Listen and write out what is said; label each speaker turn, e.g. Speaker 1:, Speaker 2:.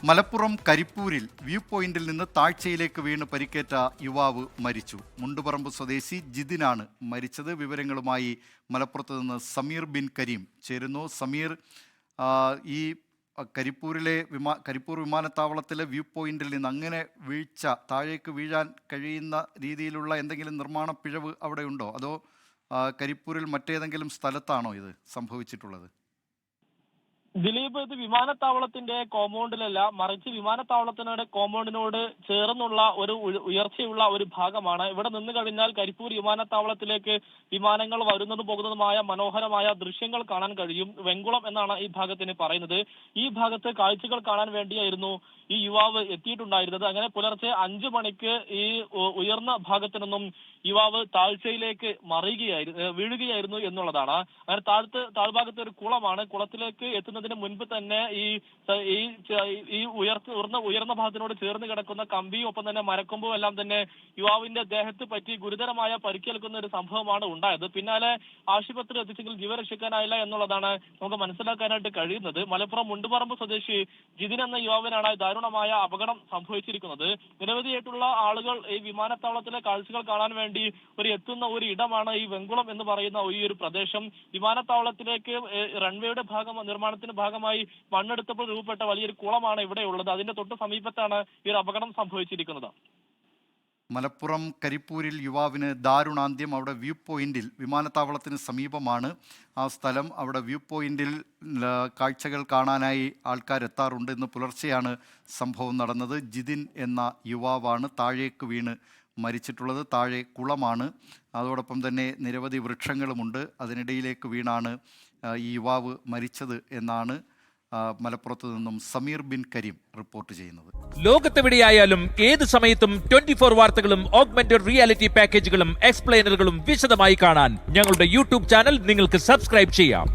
Speaker 1: മലപ്പുറം കരിപ്പൂരിൽ വ്യൂ പോയിന്റിൽ നിന്ന് താഴ്ചയിലേക്ക് വീണ് പരിക്കേറ്റ യുവാവ് മരിച്ചു. മുണ്ടുപറമ്പ് സ്വദേശി ജിതിനാണ് മരിച്ചത്. വിവരങ്ങളുമായി മലപ്പുറത്ത് നിന്ന് സമീർ ബിൻ കരീം ചേരുന്നു. സമീർ, ഈ കരിപ്പൂർ വിമാനത്താവളത്തിലെ വ്യൂ പോയിന്റിൽ നിന്ന് അങ്ങനെ താഴേക്ക് വീഴാൻ കഴിയുന്ന രീതിയിലുള്ള എന്തെങ്കിലും നിർമ്മാണ പിഴവ് അവിടെ ഉണ്ടോ, അതോ കരിപ്പൂരിൽ മറ്റേതെങ്കിലും സ്ഥലത്താണോ ഇത് സംഭവിച്ചിട്ടുള്ളത്?
Speaker 2: ദിലീപ്, ഇത് വിമാനത്താവളത്തിന്റെ കോമ്പൗണ്ടിലല്ല, മറിച്ച് വിമാനത്താവളത്തിനോട് കോമ്പൗണ്ടിനോട് ചേർന്നുള്ള ഒരു ഉയർച്ചയുള്ള ഒരു ഭാഗമാണ്. ഇവിടെ നിന്ന് കഴിഞ്ഞാൽ കരിപ്പൂർ വിമാനത്താവളത്തിലേക്ക് വിമാനങ്ങൾ വരുന്നതും പോകുന്നതുമായ മനോഹരമായ ദൃശ്യങ്ങൾ കാണാൻ കഴിയും. വെങ്കുളം എന്നാണ് ഈ ഭാഗത്തിന് പറയുന്നത്. ഈ ഭാഗത്ത് കാഴ്ചകൾ കാണാൻ വേണ്ടിയായിരുന്നു ഈ യുവാവ് എത്തിയിട്ടുണ്ടായിരുന്നത്. അങ്ങനെ പുലർച്ചെ 5 മണിക്ക് ഈ ഉയർന്ന ഭാഗത്തു നിന്നും യുവാവ് താഴ്ചയിലേക്ക് വീഴുകയായിരുന്നു എന്നുള്ളതാണ്. അങ്ങനെ താഴ്ഭാഗത്ത് ഒരു കുളമാണ്. കുളത്തിലേക്ക് എത്തുന്നതിന് മുൻപ് തന്നെ ഈ ഉയർന്ന ഭാഗത്തിനോട് ചേർന്ന് കിടക്കുന്ന കമ്പിയും ഒപ്പം തന്നെ മരക്കൊമ്പും എല്ലാം തന്നെ യുവാവിന്റെ ദേഹത്ത് പറ്റി ഗുരുതരമായ പരിക്കേൽക്കുന്ന ഒരു സംഭവമാണ് ഉണ്ടായത്. പിന്നാലെ ആശുപത്രി എത്തിച്ചെങ്കിൽ ജീവൻ രക്ഷിക്കാനായില്ല എന്നുള്ളതാണ് നമുക്ക് മനസ്സിലാക്കാനായിട്ട് കഴിയുന്നത്. മലപ്പുറം മുണ്ടുപറമ്പ് സ്വദേശി ജിതിൻ എന്ന യുവാവിനാണ് ദാരുണമായ അപകടം സംഭവിച്ചിരിക്കുന്നത്. നിരവധിയായിട്ടുള്ള ആളുകൾ ഈ വിമാനത്താവളത്തിലെ കാഴ്ചകൾ കാണാൻ വേണ്ടി എത്തുന്ന ഒരു ഇടമാണ് ഈ വെങ്കുളം എന്ന് പറയുന്ന ഈ ഒരു പ്രദേശം. വിമാനത്താവളത്തിലേക്ക് റൺവേയുടെ നിർമ്മാണത്തിന്റെ ഭാഗമായി മണ്ണെടുത്തപ്പോൾ രൂപപ്പെട്ട വലിയൊരു കുളമാണ് ഇവിടെ ഉള്ളത്. അതിന്റെ തൊട്ട് സമീപത്താണ് ഈ ഒരു അപകടം സംഭവിച്ചിരിക്കുന്നത്.
Speaker 1: മലപ്പുറം കരിപ്പൂരിൽ യുവാവിന് ദാരുണാന്ത്യം. അവിടെ വ്യൂ പോയിന്റിൽ, വിമാനത്താവളത്തിന് സമീപമാണ് ആ സ്ഥലം. അവിടെ വ്യൂ പോയിന്റിൽ കാഴ്ചകൾ കാണാനായി ആൾക്കാരെത്താറുണ്ട്. ഇന്ന് പുലർച്ചെയാണ് സംഭവം നടന്നത്. ജിതിൻ എന്ന യുവാവാണ് താഴേക്ക് വീണ് മരിച്ചിട്ടുള്ളത്. താഴെ കുളമാണ്, അതോടൊപ്പം തന്നെ നിരവധി വൃക്ഷങ്ങളുമുണ്ട്. അതിനിടയിലേക്ക് വീണാണ് ഈ യുവാവ് മരിച്ചത് എന്നാണ് മലപ്പുറത്ത് നിന്നും സമീർ ബിൻ കരീം റിപ്പോർട്ട് ചെയ്യുന്നത്.
Speaker 3: ലോകത്തെവിടെയായാലും ഏത് സമയത്തും 24 വാർത്തകളും ഓഗ്മെന്റഡ് റിയാലിറ്റി പാക്കേജുകളും എക്സ്പ്ലെയിനറുകളും വിശദമായി കാണാൻ ഞങ്ങളുടെ യൂട്യൂബ് ചാനൽ നിങ്ങൾക്ക് സബ്സ്ക്രൈബ് ചെയ്യാം.